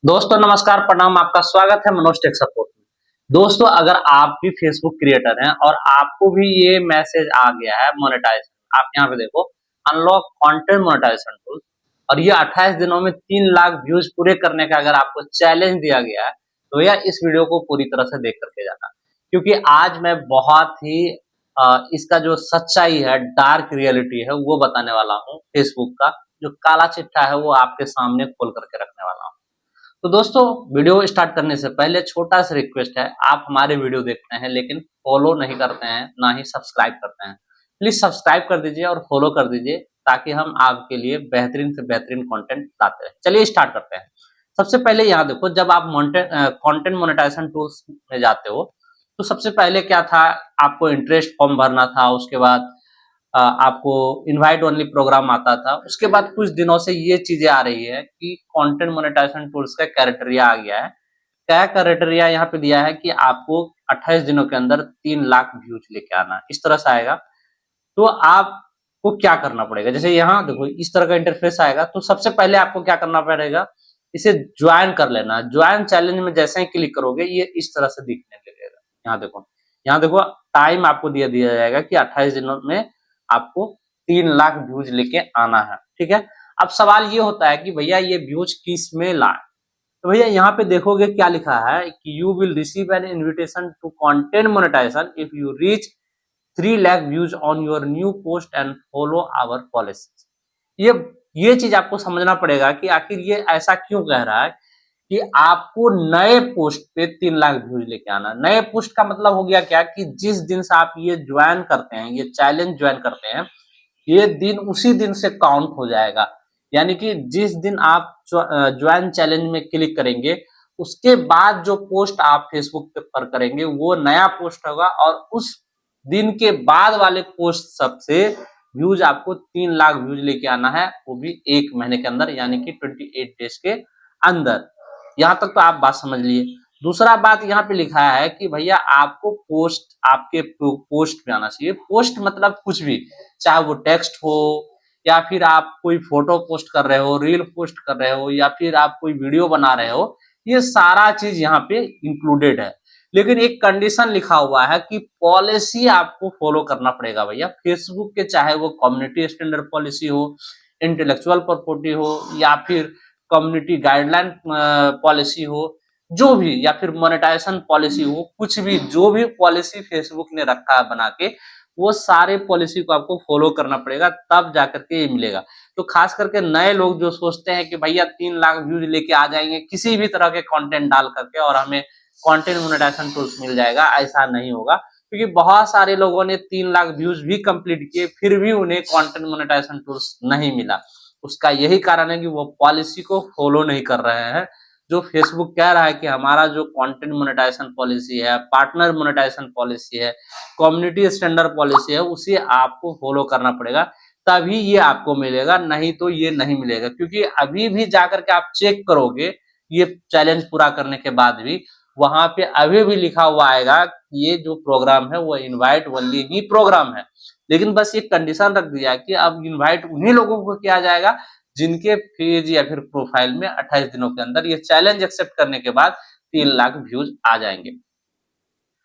दोस्तों नमस्कार, प्रणाम। आपका स्वागत है मनोज टेक सपोर्ट में। दोस्तों, अगर आप भी फेसबुक क्रिएटर हैं और आपको भी ये मैसेज आ गया है मोनेटाइजेशन, आप यहाँ पे देखो अनलॉक कंटेंट मोनेटाइजेशन टूल, और ये 28 दिनों में 3 लाख व्यूज पूरे करने का अगर आपको चैलेंज दिया गया है, तो भैया इस वीडियो को पूरी तरह से देख करके जाना, क्योंकि आज मैं बहुत ही इसका जो सच्चाई है, डार्क रियलिटी है, वो बताने वाला हूँ। फेसबुक का जो काला चिट्ठा है वो आपके सामने खोल करके रखने वाला हूँ। तो दोस्तों, वीडियो स्टार्ट करने से पहले छोटा सा रिक्वेस्ट है, आप हमारे वीडियो देखते हैं लेकिन फॉलो नहीं करते हैं, ना ही सब्सक्राइब करते हैं। प्लीज सब्सक्राइब कर दीजिए और फॉलो कर दीजिए, ताकि हम आपके लिए बेहतरीन से बेहतरीन कंटेंट लाते रहें। चलिए स्टार्ट करते हैं। सबसे पहले यहाँ देखो, जब आप कंटेंट मोनेटाइजेशन टूल्स में जाते हो, तो सबसे पहले क्या था, आपको इंटरेस्ट फॉर्म भरना था। उसके बाद आपको इनवाइट ओनली प्रोग्राम आता था। उसके बाद कुछ दिनों से ये चीजें आ रही है कि कंटेंट मोनेटाइजेशन टूल्स का क्राइटेरिया आ गया है। क्या क्राइटेरिया यहाँ पे दिया है कि आपको 28 दिनों के अंदर 3 लाख व्यूज लेके आना है। इस तरह से आएगा। तो आपको क्या करना पड़ेगा, जैसे यहाँ देखो इस तरह का इंटरफेस आएगा, तो सबसे पहले आपको क्या करना पड़ेगा, इसे ज्वाइन कर लेना। ज्वाइन चैलेंज में जैसे ही क्लिक करोगे, ये इस तरह से दिखने लगेगा। यहाँ देखो टाइम आपको दिया दिया जाएगा कि 28 दिनों में आपको 3 लाख व्यूज लेके आना है। ठीक है। अब सवाल ये होता है कि भैया ये व्यूज किस में लाए। तो भैया यहाँ पे देखोगे क्या लिखा है कि you will receive an invitation to content monetization if you reach 3 lakh views on your new post and follow our policy. ये चीज आपको समझना पड़ेगा कि आखिर ये ऐसा क्यों कह रहा है कि आपको नए पोस्ट पे 3 लाख व्यूज लेके आना। नए पोस्ट का मतलब हो गया क्या कि जिस दिन से आप ये ज्वाइन करते हैं, ये चैलेंज ज्वाइन करते हैं, ये दिन उसी दिन से काउंट हो जाएगा। यानी कि जिस दिन आप ज्वाइन चैलेंज में क्लिक करेंगे, उसके बाद जो पोस्ट आप फेसबुक पर करेंगे वो नया पोस्ट होगा, और उस दिन के बाद वाले पोस्ट सबसे व्यूज आपको 3 लाख व्यूज लेके आना है, वो भी 1 महीने के अंदर, यानी कि 28 डेज के अंदर। यहाँ तक तो आप बात समझ लिए। दूसरा बात यहाँ पे लिखा है कि भैया आपको पोस्ट आपके पोस्ट पे आना चाहिए। पोस्ट मतलब कुछ भी, चाहे वो टेक्स्ट हो, या फिर आप कोई फोटो पोस्ट कर रहे हो, रील पोस्ट कर रहे हो, या फिर आप कोई वीडियो बना रहे हो, ये सारा चीज यहाँ पे इंक्लूडेड है। लेकिन एक कंडीशन लिखा हुआ है कि पॉलिसी आपको फॉलो करना पड़ेगा भैया फेसबुक के, चाहे वो कम्युनिटी स्टैंडर्ड पॉलिसी हो, इंटेलेक्चुअल प्रॉपर्टी हो, या फिर कम्युनिटी गाइडलाइन पॉलिसी हो, जो भी, या फिर मोनेटाइजेशन पॉलिसी हो, कुछ भी, जो भी पॉलिसी फेसबुक ने रखा है बना के, वो सारे पॉलिसी को आपको फॉलो करना पड़ेगा, तब जाकर के ये मिलेगा। तो खास करके नए लोग जो सोचते हैं कि भैया 3 लाख व्यूज लेके आ जाएंगे किसी भी तरह के कंटेंट डाल करके और हमें कंटेंट मोनेटाइजेशन टूल्स मिल जाएगा, ऐसा नहीं होगा। क्योंकि बहुत सारे लोगों ने 3 लाख व्यूज भी कंप्लीट किए, फिर भी उन्हें कंटेंट मोनेटाइजेशन टूल्स नहीं मिला। उसका यही कारण है कि वो पॉलिसी को फॉलो नहीं कर रहे हैं। जो फेसबुक कह रहा है कि हमारा जो कंटेंट मोनेटाइजेशन पॉलिसी है, पार्टनर मोनेटाइजेशन पॉलिसी है, कम्युनिटी स्टैंडर्ड पॉलिसी है, उसे आपको फॉलो करना पड़ेगा, तभी ये आपको मिलेगा, नहीं तो ये नहीं मिलेगा। क्योंकि अभी भी जाकर के आप चेक करोगे, ये चैलेंज पूरा करने के बाद भी वहां पे अभी भी लिखा हुआ आएगा कि ये जो प्रोग्राम है वो इनवाइट ओनली ही प्रोग्राम है। लेकिन बस एक कंडीशन रख दिया कि अब इनवाइट उन्हीं लोगों को किया जाएगा जिनके पेज या फिर प्रोफाइल में 28 दिनों के अंदर ये चैलेंज एक्सेप्ट करने के बाद 3 लाख व्यूज आ जाएंगे।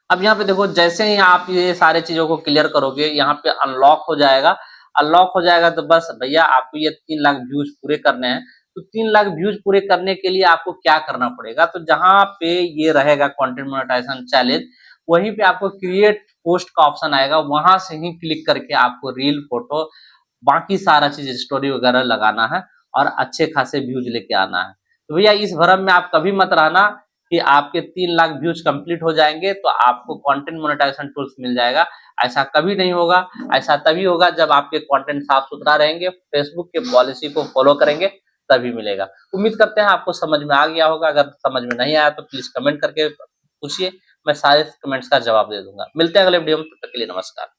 अब यहाँ पे देखो, जैसे ही आप ये सारे चीजों को क्लियर करोगे, यहाँ पे अनलॉक हो जाएगा। अनलॉक हो जाएगा तो बस भैया आपको ये 3 लाख व्यूज पूरे करने हैं। तो 3 लाख व्यूज पूरे करने के लिए आपको क्या करना पड़ेगा, तो जहां पे ये रहेगा कंटेंट मोनेटाइजेशन चैलेंज, वहीं पे आपको क्रिएट पोस्ट का ऑप्शन आएगा, वहां से ही क्लिक करके आपको रील, फोटो, बाकी सारा चीज, स्टोरी वगैरह लगाना है और अच्छे खासे व्यूज लेके आना है। तो भैया इस भ्रम में आप कभी मत रहना कि आपके 3 लाख व्यूज कंप्लीट हो जाएंगे तो आपको कंटेंट मोनेटाइजेशन टूल्स मिल जाएगा। ऐसा कभी नहीं होगा। ऐसा तभी होगा जब आपके कंटेंट साफ सुथरा रहेंगे, फेसबुक के पॉलिसी को फॉलो करेंगे, तभी मिलेगा। उम्मीद करते हैं आपको समझ में आ गया होगा। अगर समझ में नहीं आया तो प्लीज कमेंट करके पूछिए, मैं सारे कमेंट्स का जवाब दे दूंगा। मिलते हैं अगले वीडियो में, तब तक के लिए नमस्कार।